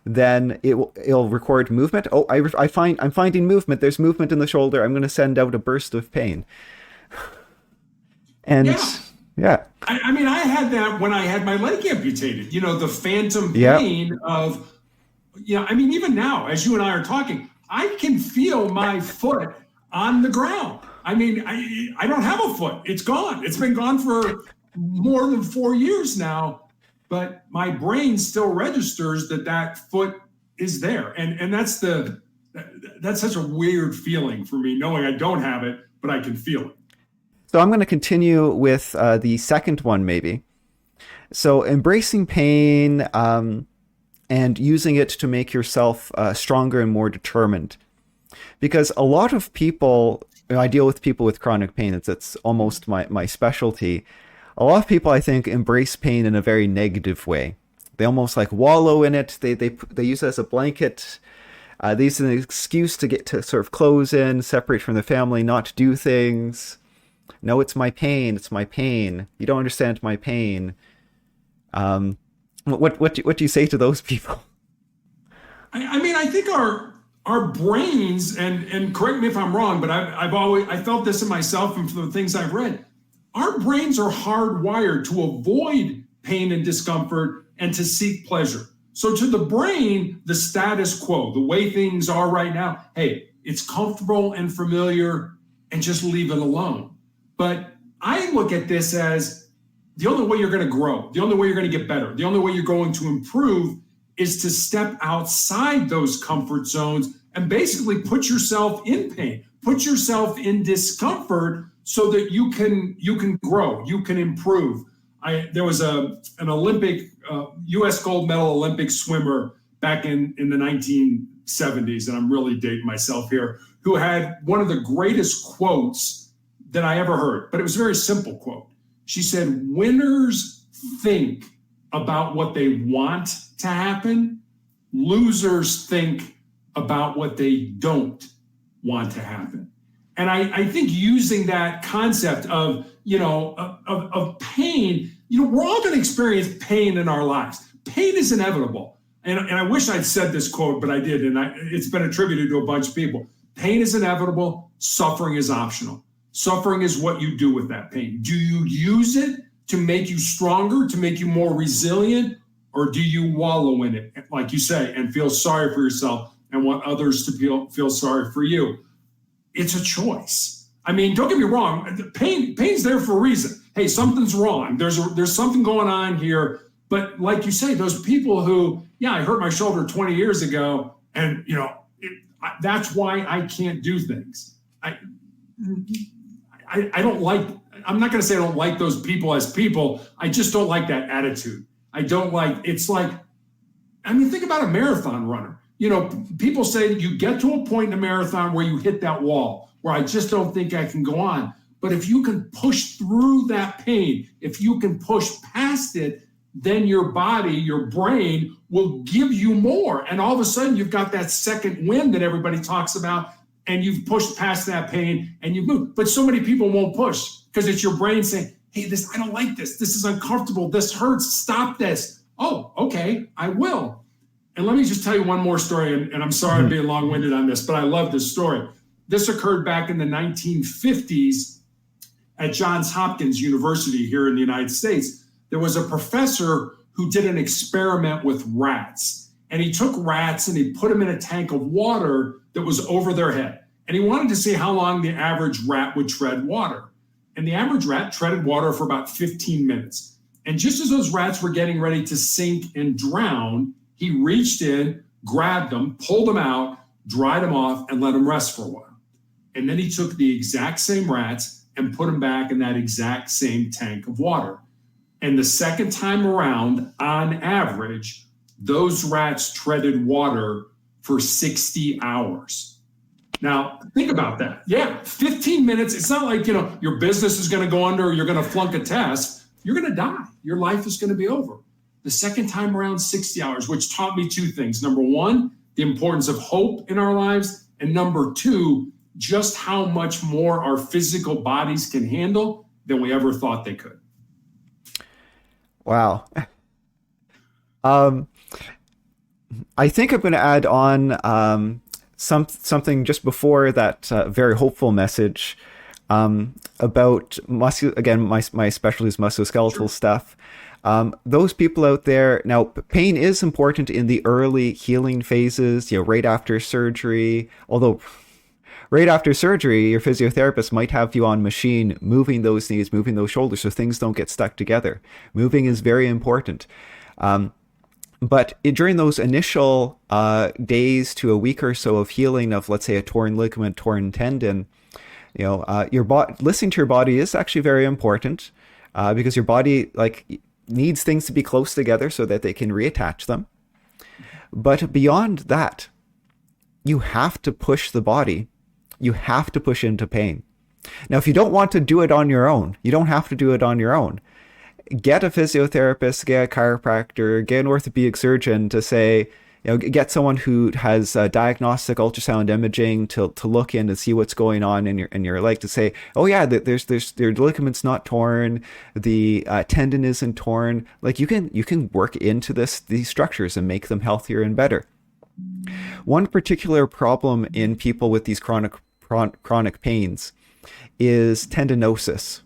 then it'll record movement. Oh, I'm finding movement. There's movement in the shoulder. I'm going to send out a burst of pain. And Yeah. yeah, I mean, I had that when I had my leg amputated, the phantom yeah. pain of, I mean, even now, as you and I are talking, I can feel my foot on the ground. I mean, I don't have a foot. It's gone. It's been gone for more than 4 years now, but my brain still registers that foot is there. And that's such a weird feeling for me, knowing I don't have it, but I can feel it. So I'm going to continue with the second one, maybe. So embracing pain and using it to make yourself stronger and more determined. Because a lot of people, I deal with people with chronic pain. It's almost my specialty. A lot of people, I think, embrace pain in a very negative way. They almost like wallow in it. They use it as a blanket. They use it as an excuse to get to sort of close in, separate from the family, not do things. No, it's my pain. It's my pain. You don't understand my pain. What do you say to those people? I mean, I think our brains, and correct me if I'm wrong, but I felt this in myself and from the things I've read. Our brains are hardwired to avoid pain and discomfort and to seek pleasure. So to the brain, the status quo, the way things are right now, hey, it's comfortable and familiar, and just leave it alone. But I look at this as the only way you're going to grow, the only way you're going to get better, the only way you're going to improve is to step outside those comfort zones and basically put yourself in pain, put yourself in discomfort so that you can grow, you can improve. There was an Olympic, U.S. gold medal Olympic swimmer back in the 1970s, and I'm really dating myself here, who had one of the greatest quotes that I ever heard, but it was a very simple quote. She said, "Winners think about what they want to happen. Losers think about what they don't want to happen." And I think using that concept of pain, we're all going to experience pain in our lives. Pain is inevitable. And I wish I'd said this quote, but I did. And it's been attributed to a bunch of people. Pain is inevitable. Suffering is optional. Suffering is what you do with that pain. Do you use it to make you stronger, to make you more resilient, or do you wallow in it, like you say, and feel sorry for yourself and want others to feel sorry for you? It's a choice. I mean, don't get me wrong. Pain's there for a reason. Hey, something's wrong. There's something going on here. But like you say, those people who, I hurt my shoulder 20 years ago, and that's why I can't do things. I don't like. I'm not going to say I don't like those people as people. I just don't like that attitude. I don't like. It's like, I mean, think about a marathon runner. People say you get to a point in a marathon where you hit that wall, where I just don't think I can go on. But if you can push through that pain, if you can push past it, then your body, your brain will give you more. And all of a sudden, you've got that second wind that everybody talks about, and you've pushed past that pain and you've moved. But so many people won't push because it's your brain saying, hey, I don't like this. This is uncomfortable. This hurts. Stop this. Oh, okay, I will. And let me just tell you one more story, and I'm sorry I'm being long-winded on this, but I love this story. This occurred back in the 1950s at Johns Hopkins University here in the United States. There was a professor who did an experiment with rats. And he took rats and he put them in a tank of water that was over their head. And he wanted to see how long the average rat would tread water. And the average rat treaded water for about 15 minutes. And just as those rats were getting ready to sink and drown, he reached in, grabbed them, pulled them out, dried them off, and let them rest for a while. And then he took the exact same rats and put them back in that exact same tank of water. And the second time around, on average, those rats treaded water for 60 hours. Now, think about that. Yeah, 15 minutes. It's not like, your business is going to go under or you're going to flunk a test. You're going to die. Your life is going to be over. The second time around, 60 hours, which taught me two things. Number one, the importance of hope in our lives. And number two, just how much more our physical bodies can handle than we ever thought they could. Wow. I think I'm going to add on something just before that very hopeful message about again, my specialty is musculoskeletal Sure. stuff. Those people out there now, pain is important in the early healing phases, right after surgery. Although right after surgery, your physiotherapist might have you on machine moving those knees, moving those shoulders, so things don't get stuck together. Moving is very important. But during those initial days to a week or so of healing of, let's say, a torn ligament, torn tendon, listening to your body is actually very important because your body needs things to be close together so that they can reattach them. But beyond that, you have to push the body. You have to push into pain. Now, if you don't want to do it on your own, you don't have to do it on your own. Get a physiotherapist, get a chiropractor, get an orthopedic surgeon to say, get someone who has diagnostic ultrasound imaging to look in to see what's going on in your leg, to say, oh yeah, there's their ligament's not torn, the tendon isn't torn. Like you can work into these structures and make them healthier and better. One particular problem in people with these chronic pains is tendinosis.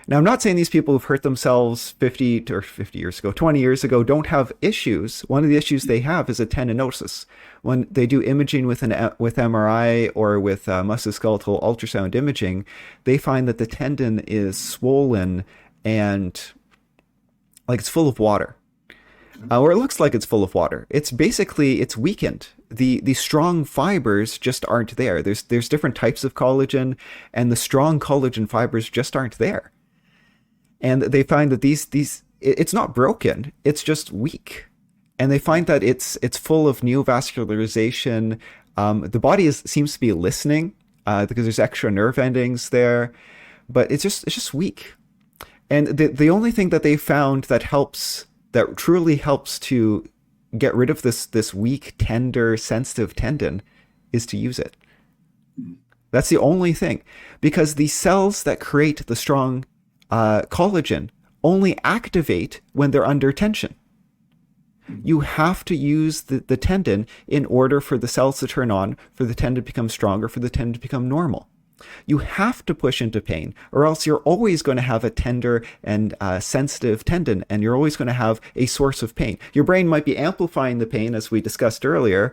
Now, I'm not saying these people who've hurt themselves 50 years ago, 20 years ago, don't have issues. One of the issues they have is a tendinosis. When they do imaging with MRI or with musculoskeletal ultrasound imaging, they find that the tendon is swollen and it's full of water. Or it looks like it's full of water. It's weakened. The strong fibers just aren't there. There's different types of collagen, and the strong collagen fibers just aren't there. And they find that it's not broken, it's just weak. And they find that it's full of neovascularization. The body seems to be listening because there's extra nerve endings there, but it's just weak. And the only thing that they found that truly helps to get rid of this weak, tender, sensitive tendon is to use it. That's the only thing, because the cells that create the strong collagen only activate when they're under tension. You have to use the tendon in order for the cells to turn on, for the tendon to become stronger, for the tendon to become normal. You have to push into pain, or else you're always going to have a tender and sensitive tendon, and you're always going to have a source of pain. Your brain might be amplifying the pain, as we discussed earlier,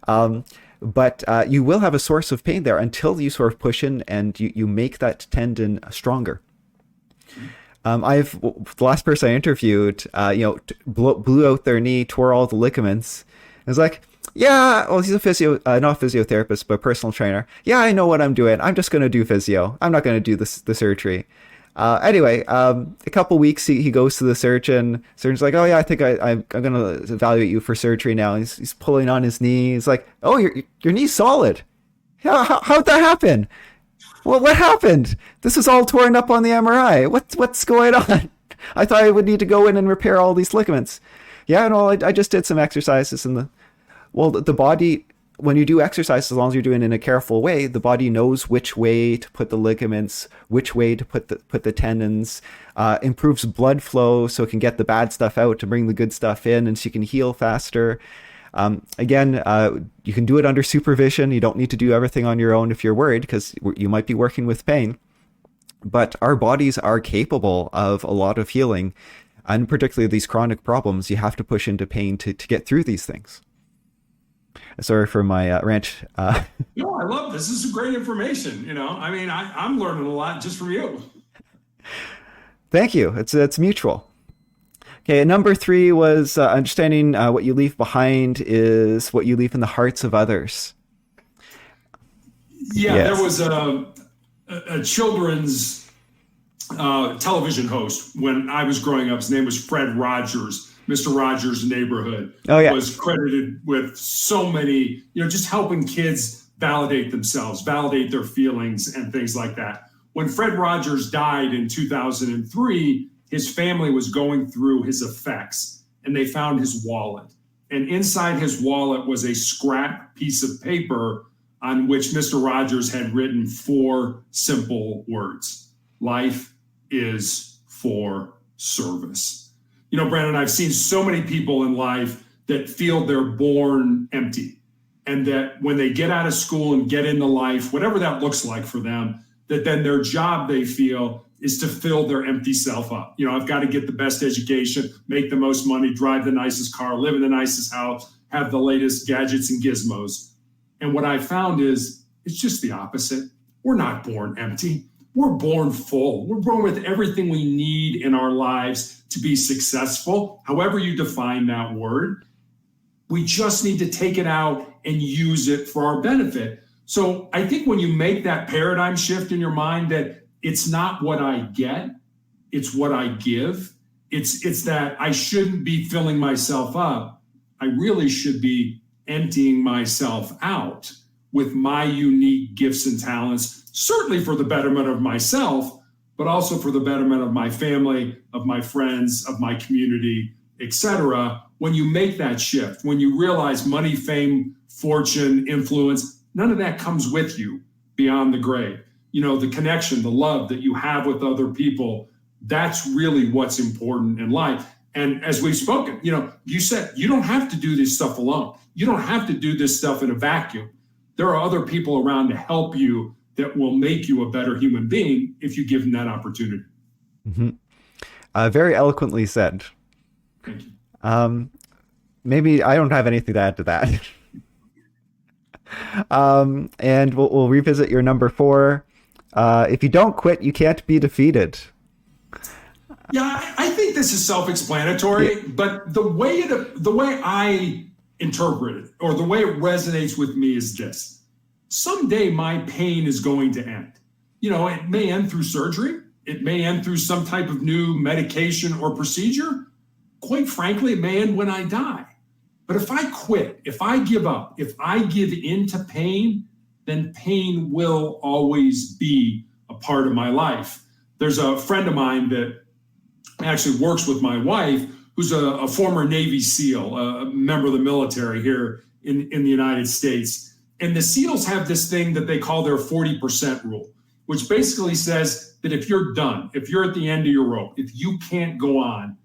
but you will have a source of pain there until you sort of push in and you make that tendon stronger. The last person I interviewed, blew out their knee, tore all the ligaments. I was like, yeah, well, he's a not a physiotherapist, but a personal trainer. Yeah, I know what I'm doing. I'm just going to do physio. I'm not going to do the surgery. Anyway, a couple weeks, he goes to the surgeon. Surgeon's like, oh yeah, I think I'm going to evaluate you for surgery now. He's pulling on his knee. He's like, oh, your knee's solid. How'd that happen? Well, what happened? This is all torn up on the MRI. What's going on? I thought I would need to go in and repair all these ligaments. Yeah, no, I just did some exercises the body, when you do exercise, as long as you're doing it in a careful way, the body knows which way to put the ligaments, which way to put the tendons, improves blood flow so it can get the bad stuff out to bring the good stuff in, and so you can heal faster. Again, you can do it under supervision. You don't need to do everything on your own if you're worried, because you might be working with pain. But our bodies are capable of a lot of healing, and particularly these chronic problems, you have to push into pain to get through these things. Sorry for my rant. No, I love this. This is great information. I mean, I'm learning a lot just from you. Thank you. It's mutual. Okay, number 3 was understanding what you leave behind is what you leave in the hearts of others. Yeah, yes. There was a children's television host when I was growing up. His name was Fred Rogers. Mr. Rogers' Neighborhood was credited with so many, just helping kids validate themselves, validate their feelings and things like that. When Fred Rogers died in 2003, his family was going through his effects, and they found his wallet. And inside his wallet was a scrap piece of paper on which Mr. Rogers had written 4 simple words: life is for service. Brandon, I've seen so many people in life that feel they're born empty, and that when they get out of school and get into life, whatever that looks like for them, that then their job, they feel, is to fill their empty self up. I've got to get the best education, make the most money, drive the nicest car, live in the nicest house, have the latest gadgets and gizmos. And what I found is it's just the opposite. We're not born empty. We're born full. We're born with everything we need in our lives to be successful, however you define that word. We just need to take it out and use it for our benefit. So I think when you make that paradigm shift in your mind that it's not what I get, it's what I give. It's that I shouldn't be filling myself up. I really should be emptying myself out with my unique gifts and talents, certainly for the betterment of myself, but also for the betterment of my family, of my friends, of my community, etc. When you make that shift, when you realize money, fame, fortune, influence, none of that comes with you beyond the grave. The connection, the love that you have with other people, that's really what's important in life. And as we've spoken, you said you don't have to do this stuff alone. You don't have to do this stuff in a vacuum. There are other people around to help you that will make you a better human being if you give them that opportunity. Mm-hmm. Very eloquently said. Thank you. Maybe I don't have anything to add to that. And we'll revisit your number 4. If you don't quit, you can't be defeated. Yeah, I think this is self-explanatory, but the way I interpret it, or the way it resonates with me, is this: someday my pain is going to end. It may end through surgery. It may end through some type of new medication or procedure. Quite frankly, it may end when I die. But if I quit, if I give up, if I give in to pain, then pain will always be a part of my life. There's a friend of mine that actually works with my wife, who's a former Navy SEAL, a member of the military here in the United States. And the SEALs have this thing that they call their 40% rule, which basically says that if you're done, if you're at the end of your rope, if you can't go on,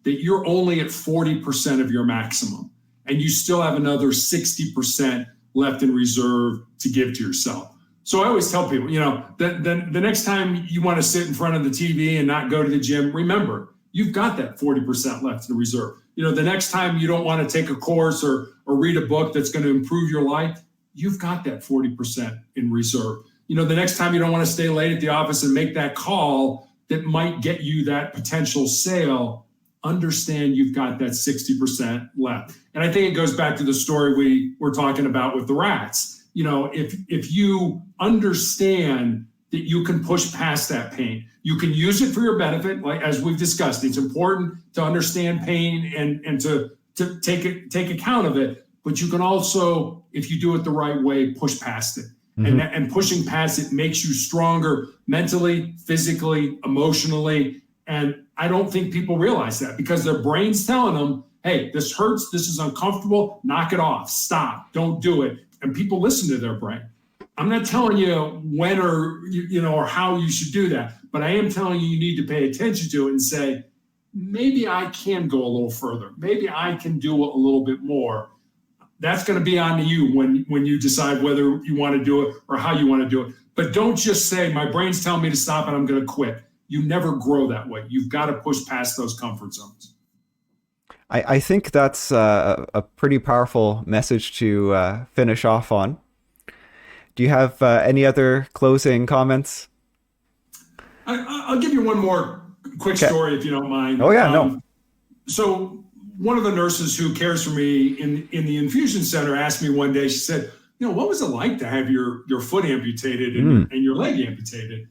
that you're only at 40% of your maximum, and you still have another 60% left in reserve to give to yourself. So I always tell people, the next time you want to sit in front of the TV and not go to the gym, remember, you've got that 40% left in reserve. The next time you don't want to take a course or read a book that's going to improve your life, you've got that 40% in reserve. The next time you don't want to stay late at the office and make that call that might get you that potential sale, understand you've got that 60% left. And I think it goes back to the story we were talking about with the rats. If you understand that you can push past that pain, you can use it for your benefit. Like as we've discussed, it's important to understand pain and to take account of it. But you can also, if you do it the right way, push past it. Mm-hmm. And pushing past it makes you stronger mentally, physically, emotionally. And I don't think people realize that, because their brain's telling them, hey, this hurts, this is uncomfortable, knock it off, stop, don't do it. And people listen to their brain. I'm not telling you when or how you should do that, but I am telling you need to pay attention to it and say, maybe I can go a little further. Maybe I can do a little bit more. That's going to be on you when you decide whether you want to do it or how you want to do it. But don't just say, my brain's telling me to stop and I'm going to quit. You never grow that way. You've got to push past those comfort zones. I think that's a pretty powerful message to finish off on. Do you have any other closing comments? I'll give you one more quick story, if you don't mind. Oh, yeah, no. So one of the nurses who cares for me in the infusion center asked me one day, she said, what was it like to have your foot amputated and your leg amputated?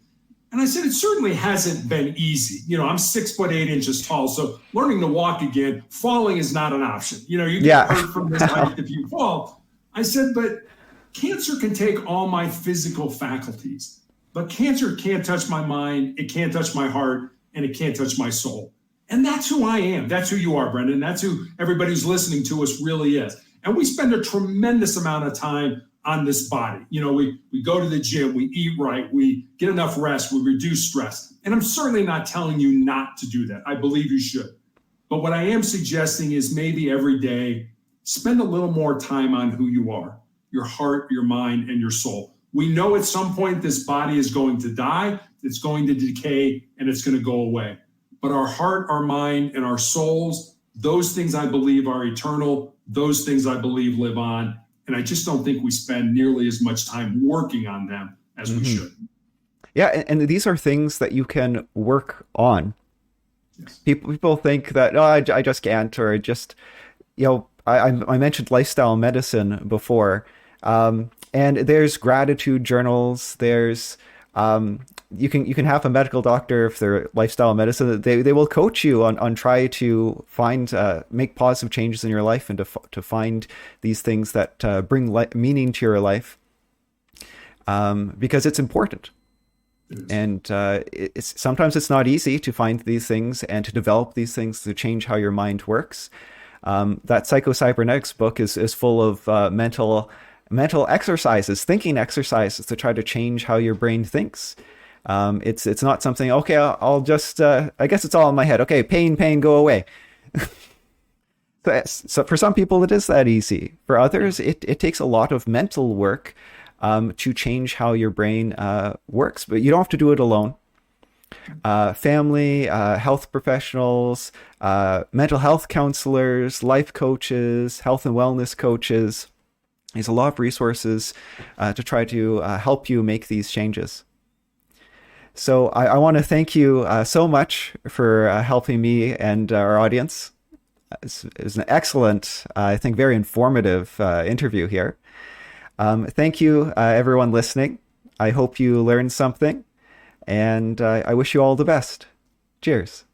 And I said, it certainly hasn't been easy. I'm 6'8" tall. So learning to walk again, falling is not an option. You get hurt from this height if you fall. I said, but cancer can take all my physical faculties, but cancer can't touch my mind. It can't touch my heart, and it can't touch my soul. And that's who I am. That's who you are, Brendan. That's who everybody who's listening to us really is. And we spend a tremendous amount of time on this body. We go to the gym, we eat right, we get enough rest, we reduce stress. And I'm certainly not telling you not to do that. I believe you should. But what I am suggesting is maybe every day spend a little more time on who you are, your heart, your mind, and your soul. We know at some point this body is going to die, it's going to decay, and it's going to go away. But our heart, our mind, and our souls, those things I believe are eternal. Those things I believe live on. And I just don't think we spend nearly as much time working on them as we should. Yeah, and these are things that you can work on. Yes. People think that, oh, I just can't, or just, I mentioned lifestyle medicine before, and there's gratitude journals. There's you can have a medical doctor if they're lifestyle medicine. They will coach you on try to find make positive changes in your life and to find these things that bring meaning to your life, because it's important. And sometimes it's not easy to find these things and to develop these things to change how your mind works. That Psycho-Cybernetics book is full of mental exercises, thinking exercises to try to change how your brain thinks. It's not something, okay, I'll just, I guess it's all in my head. Okay, pain, go away. So for some people, it is that easy. For others, it takes a lot of mental work to change how your brain works, but you don't have to do it alone. Family, health professionals, mental health counselors, life coaches, health and wellness coaches. There's a lot of resources to try to help you make these changes. So I want to thank you so much for helping me and our audience. It was an excellent, I think, very informative interview here. Thank you, everyone listening. I hope you learned something, and I wish you all the best. Cheers.